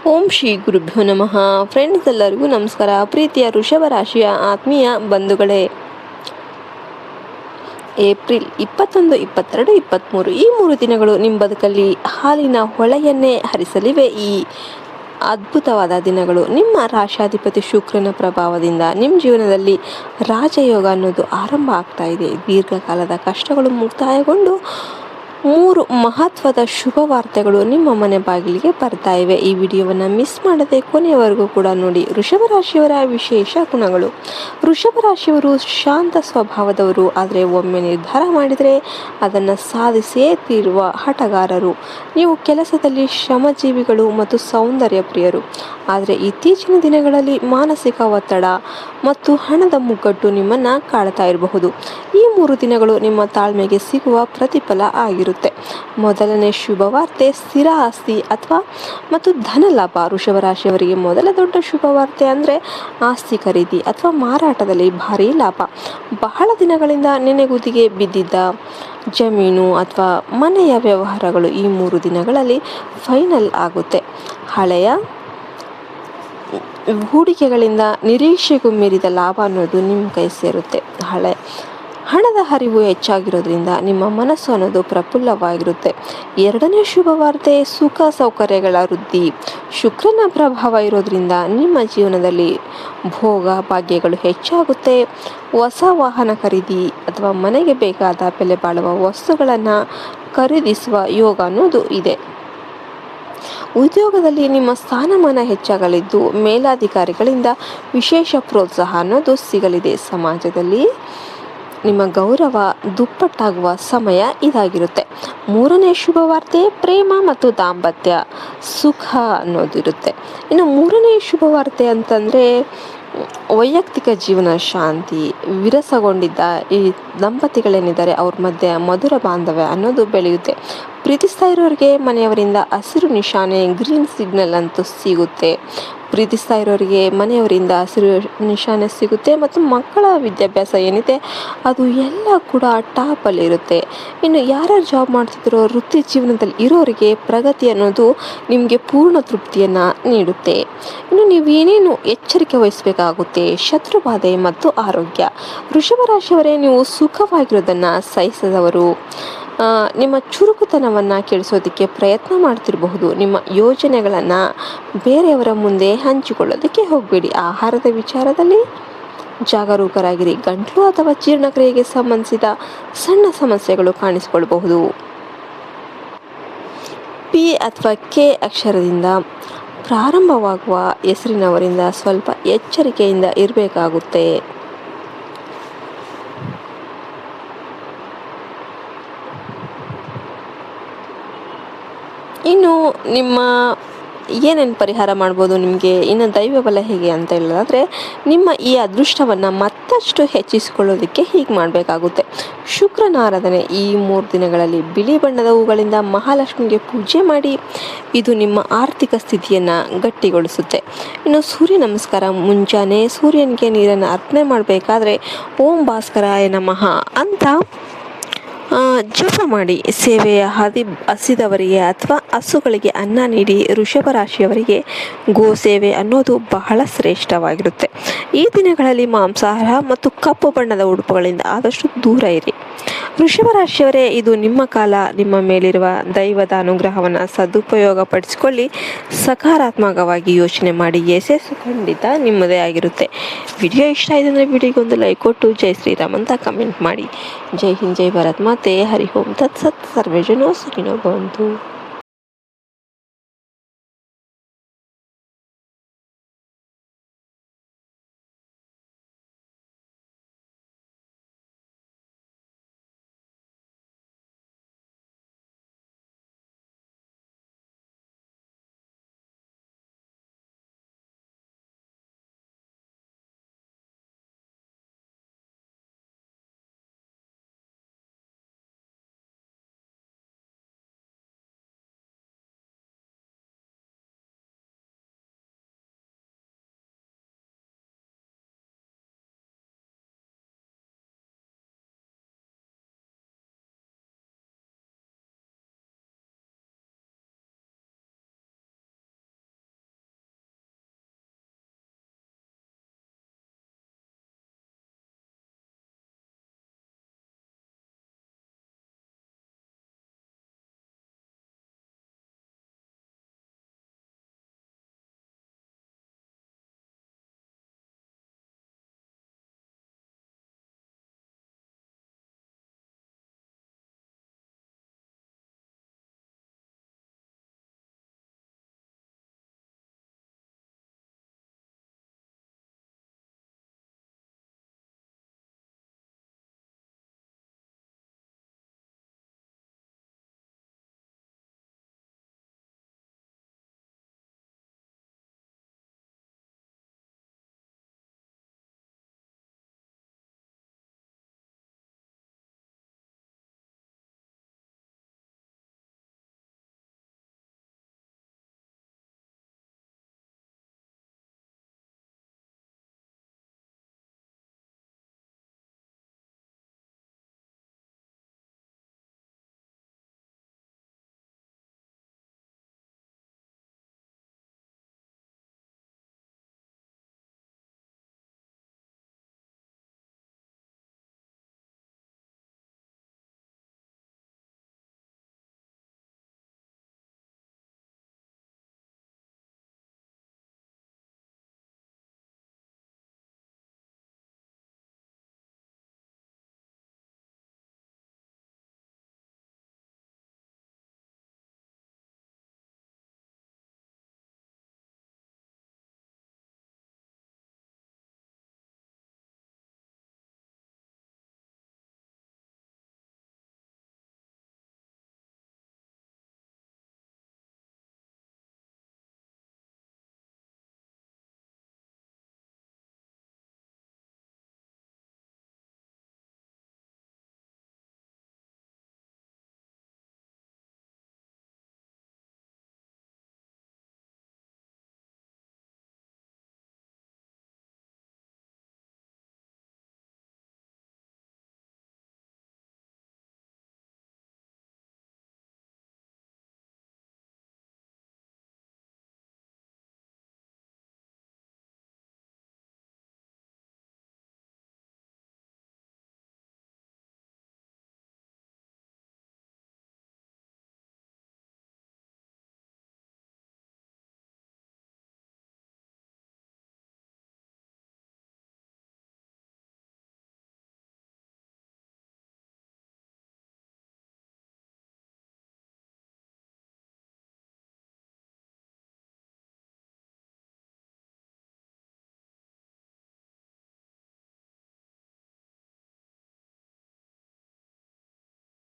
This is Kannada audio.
ಓಂ ಶ್ರೀ ಗುರುಭ್ಯೋ ನಮಃ. ಫ್ರೆಂಡ್ಸ್, ಎಲ್ಲರಿಗೂ ನಮಸ್ಕಾರ. ಪ್ರೀತಿಯ ವೃಷಭ ರಾಶಿಯ ಆತ್ಮೀಯ ಬಂಧುಗಳೇ, ಏಪ್ರಿಲ್ 21, 22, 23 ಈ 3 ದಿನಗಳು ನಿಮ್ಮ ಬದುಕಲ್ಲಿ ಹಾಲಿನ ಹೊಳೆಯನ್ನೇ ಹರಿಸಲಿವೆ. ಈ ಅದ್ಭುತವಾದ ದಿನಗಳು ನಿಮ್ಮ ರಾಶಾಧಿಪತಿ ಶುಕ್ರನ ಪ್ರಭಾವದಿಂದ ನಿಮ್ಮ ಜೀವನದಲ್ಲಿ ರಾಜಯೋಗ ಅನ್ನೋದು ಆರಂಭ ಆಗ್ತಾ ಇದೆ. ದೀರ್ಘಕಾಲದ ಕಷ್ಟಗಳು ಮುಕ್ತಾಯಗೊಂಡು 3 ಮಹತ್ವದ ಶುಭ ವಾರ್ತೆಗಳು ನಿಮ್ಮ ಮನೆ ಬಾಗಿಲಿಗೆ ಬರ್ತಾ ಇವೆ. ಈ ವಿಡಿಯೋವನ್ನು ಮಿಸ್ ಮಾಡದೆ ಕೊನೆಯವರೆಗೂ ಕೂಡ ನೋಡಿ. ವೃಷಭ ರಾಶಿಯವರ ವಿಶೇಷ ಗುಣಗಳು. ವೃಷಭ ರಾಶಿಯವರು ಶಾಂತ ಸ್ವಭಾವದವರು, ಆದರೆ ಒಮ್ಮೆ ನಿರ್ಧಾರ ಮಾಡಿದರೆ ಅದನ್ನು ಸಾಧಿಸಿಯೇ ತೀರುವ ಹಠಗಾರರು. ನೀವು ಕೆಲಸದಲ್ಲಿ ಶ್ರಮಜೀವಿಗಳು ಮತ್ತು ಸೌಂದರ್ಯ ಪ್ರಿಯರು, ಆದರೆ ಇತ್ತೀಚಿನ ದಿನಗಳಲ್ಲಿ ಮಾನಸಿಕ ಒತ್ತಡ ಮತ್ತು ಹಣದ ಮುಗ್ಗಟ್ಟು ನಿಮ್ಮನ್ನು ಕಾಡ್ತಾ ಇರಬಹುದು. ಈ 3 ದಿನಗಳು ನಿಮ್ಮ ತಾಳ್ಮೆಗೆ ಸಿಗುವ ಪ್ರತಿಫಲ ಆಗಿರುತ್ತೆ. ಮೊದಲನೇ ಶುಭವಾರ್ತೆ ಸ್ಥಿರ ಆಸ್ತಿ ಮತ್ತು ಧನ ಲಾಭ. ವೃಷಭ ರಾಶಿಯವರಿಗೆ ಮೊದಲ ದೊಡ್ಡ ಶುಭವಾರ್ತೆ ಅಂದರೆ ಆಸ್ತಿ ಖರೀದಿ ಅಥವಾ ಮಾರಾಟದಲ್ಲಿ ಭಾರೀ ಲಾಭ. ಬಹಳ ದಿನಗಳಿಂದ ನೆನೆಗುದಿಗೆ ಬಿದ್ದಿದ್ದ ಜಮೀನು ಅಥವಾ ಮನೆಯ ವ್ಯವಹಾರಗಳು ಈ 3 ದಿನಗಳಲ್ಲಿ ಫೈನಲ್ ಆಗುತ್ತೆ. ಹಳೆಯ ಹೂಡಿಕೆಗಳಿಂದ ನಿರೀಕ್ಷೆಗೂ ಮೀರಿದ ಲಾಭ ಅನ್ನೋದು ನಿಮ್ಮ ಕೈ ಸೇರುತ್ತೆ. ಹಣದ ಹರಿವು ಹೆಚ್ಚಾಗಿರೋದ್ರಿಂದ ನಿಮ್ಮ ಮನಸ್ಸು ಅನ್ನೋದು ಪ್ರಫುಲ್ಲವಾಗಿರುತ್ತೆ. ಎರಡನೇ ಶುಭವಾರ್ತೆ ಸುಖ ಸೌಕರ್ಯಗಳ ವೃದ್ಧಿ. ಶುಕ್ರನ ಪ್ರಭಾವ ಇರೋದ್ರಿಂದ ನಿಮ್ಮ ಜೀವನದಲ್ಲಿ ಭೋಗ ಭಾಗ್ಯಗಳು ಹೆಚ್ಚಾಗುತ್ತೆ. ಹೊಸ ವಾಹನ ಖರೀದಿ ಅಥವಾ ಮನೆಗೆ ಬೇಕಾದ ಬೆಲೆ ಬಾಳುವ ವಸ್ತುಗಳನ್ನು ಖರೀದಿಸುವ ಯೋಗ ಅನ್ನೋದು ಇದೆ. ಉದ್ಯೋಗದಲ್ಲಿ ನಿಮ್ಮ ಸ್ಥಾನಮಾನ ಹೆಚ್ಚಾಗಲಿದ್ದು ಮೇಲಾಧಿಕಾರಿಗಳಿಂದ ವಿಶೇಷ ಪ್ರೋತ್ಸಾಹ ಅನ್ನೋದು ಸಿಗಲಿದೆ. ಸಮಾಜದಲ್ಲಿ ನಿಮ್ಮ ಗೌರವ ದುಪ್ಪಟ್ಟಾಗುವ ಸಮಯ ಇದಾಗಿರುತ್ತೆ. ಮೂರನೇ ಶುಭವಾರ್ತೆ ಪ್ರೇಮ ಮತ್ತು ದಾಂಪತ್ಯ ಸುಖ ಅನ್ನೋದು ಇರುತ್ತೆ. ಇನ್ನು ಮೂರನೇ ಶುಭವಾರ್ತೆ ಅಂತಂದರೆ ವೈಯಕ್ತಿಕ ಜೀವನ ಶಾಂತಿ. ವಿರಸಗೊಂಡಿದ್ದ ಈ ದಂಪತಿಗಳೇನಿದ್ದಾರೆ ಅವ್ರ ಮಧ್ಯೆ ಮಧುರ ಬಾಂಧವ್ಯ ಅನ್ನೋದು ಬೆಳೆಯುತ್ತೆ. ಪ್ರೀತಿಸ್ತಾ ಇರೋರಿಗೆ ಮನೆಯವರಿಂದ ಹಸಿರು ನಿಶಾನೆ ಗ್ರೀನ್ ಸಿಗ್ನಲ್ ಅಂತೂ ಸಿಗುತ್ತೆ. ಪ್ರೀತಿಸ್ತಾ ಇರೋರಿಗೆ ಮನೆಯವರಿಂದ ಹಸಿರು ನಿಶಾನೆ ಸಿಗುತ್ತೆ ಮತ್ತು ಮಕ್ಕಳ ವಿದ್ಯಾಭ್ಯಾಸ ಏನಿದೆ ಅದು ಎಲ್ಲ ಕೂಡ ಟಾಪಲ್ಲಿರುತ್ತೆ. ಇನ್ನು ಯಾರ್ಯಾರು ಜಾಬ್ ಮಾಡ್ತಿದ್ರೋ ವೃತ್ತಿ ಜೀವನದಲ್ಲಿ ಇರೋರಿಗೆ ಪ್ರಗತಿ ಅನ್ನೋದು ನಿಮಗೆ ಪೂರ್ಣ ತೃಪ್ತಿಯನ್ನು ನೀಡುತ್ತೆ. ಇನ್ನು ನೀವೇನೇನು ಎಚ್ಚರಿಕೆ ವಹಿಸಬೇಕಾಗುತ್ತೆ. ಶತ್ರುಬಾಧೆ ಮತ್ತು ಆರೋಗ್ಯ. ವೃಷಭ ರಾಶಿಯವರೇ, ನೀವು ಸುಖವಾಗಿರೋದನ್ನು ಸಹಿಸದವರು. ನಿಮ್ಮ ಚುರುಕುತನವನ್ನು ಕೆಡಿಸೋದಕ್ಕೆ ಪ್ರಯತ್ನ ಮಾಡ್ತಿರಬಹುದು. ನಿಮ್ಮ ಯೋಜನೆಗಳನ್ನು ಬೇರೆಯವರ ಮುಂದೆ ಹಂಚಿಕೊಳ್ಳೋದಕ್ಕೆ ಹೋಗಬೇಡಿ. ಆಹಾರದ ವಿಚಾರದಲ್ಲಿ ಜಾಗರೂಕರಾಗಿರಿ. ಗಂಟಲು ಅಥವಾ ಜೀರ್ಣಕ್ರಿಯೆಗೆ ಸಂಬಂಧಿಸಿದ ಸಣ್ಣ ಸಮಸ್ಯೆಗಳು ಕಾಣಿಸಿಕೊಳ್ಳಬಹುದು. ಪಿ ಅಥವಾ ಕೆ ಅಕ್ಷರದಿಂದ ಪ್ರಾರಂಭವಾಗುವ ಹೆಸರಿನವರಿಂದ ಸ್ವಲ್ಪ ಎಚ್ಚರಿಕೆಯಿಂದ ಇರಬೇಕಾಗುತ್ತೆ. ಇನ್ನು ನಿಮ್ಮ ಏನೇನು ಪರಿಹಾರ ಮಾಡ್ಬೋದು, ನಿಮಗೆ ಇನ್ನು ದೈವ ಬಲ ಹೇಗೆ ಅಂತ ಹೇಳೋದಾದರೆ, ನಿಮ್ಮ ಈ ಅದೃಷ್ಟವನ್ನು ಮತ್ತಷ್ಟು ಹೆಚ್ಚಿಸಿಕೊಳ್ಳೋದಕ್ಕೆ ಹೀಗೆ ಮಾಡಬೇಕಾಗುತ್ತೆ. ಶುಕ್ರನ ಆರಾಧನೆ. ಈ 3 ದಿನಗಳಲ್ಲಿ ಬಿಳಿ ಬಣ್ಣದ ಹೂಗಳಿಂದ ಮಹಾಲಕ್ಷ್ಮಿಗೆ ಪೂಜೆ ಮಾಡಿ. ಇದು ನಿಮ್ಮ ಆರ್ಥಿಕ ಸ್ಥಿತಿಯನ್ನು ಗಟ್ಟಿಗೊಳಿಸುತ್ತೆ. ಇನ್ನು ಸೂರ್ಯ ನಮಸ್ಕಾರ. ಮುಂಜಾನೆ ಸೂರ್ಯನಿಗೆ ನೀರನ್ನು ಅರ್ಪಣೆ ಮಾಡಬೇಕಾದ್ರೆ ಓಂ ಭಾಸ್ಕರಾಯ ನಮಃ ಅಂತ ಜಪ ಮಾಡಿ. ಸೇವೆಯ ಹಸಿದವರಿಗೆ ಅಥವಾ ಹಸುಗಳಿಗೆ ಅನ್ನ ನೀಡಿ. ವೃಷಭ ರಾಶಿಯವರಿಗೆ ಗೋ ಸೇವೆ ಅನ್ನೋದು ಬಹಳ ಶ್ರೇಷ್ಠವಾಗಿರುತ್ತೆ. ಈ ದಿನಗಳಲ್ಲಿ ಮಾಂಸಾಹಾರ ಮತ್ತು ಕಪ್ಪು ಬಣ್ಣದ ಉಡುಪುಗಳಿಂದ ಆದಷ್ಟು ದೂರ ಇರಿ. ವೃಷಭ ರಾಶಿಯವರೇ, ಇದು ನಿಮ್ಮ ಕಾಲ. ನಿಮ್ಮ ಮೇಲಿರುವ ದೈವದ ಅನುಗ್ರಹವನ್ನು ಸದುಪಯೋಗ ಪಡಿಸಿಕೊಳ್ಳಿ. ಸಕಾರಾತ್ಮಕವಾಗಿ ಯೋಚನೆ ಮಾಡಿ. ಯಶಸ್ಸು ಖಂಡಿತ ನಿಮ್ಮದೇ ಆಗಿರುತ್ತೆ. ವಿಡಿಯೋ ಇಷ್ಟ ಆಯಿತು ಅಂದರೆ ವಿಡಿಯೋಗೆ ಒಂದು ಲೈಕ್ ಕೊಟ್ಟು ಜೈ ಶ್ರೀರಾಮ್ ಅಂತ ಕಮೆಂಟ್ ಮಾಡಿ. ಜೈ ಹಿಂದ್, ಜೈ ಭಾರತ್ ಮಾತೆ. ಹರಿ ಓಂ ತತ್ಸತ್. ಸರ್ವೇ ಜನೋ ಸುಖಿನೋ ಭವಂತು.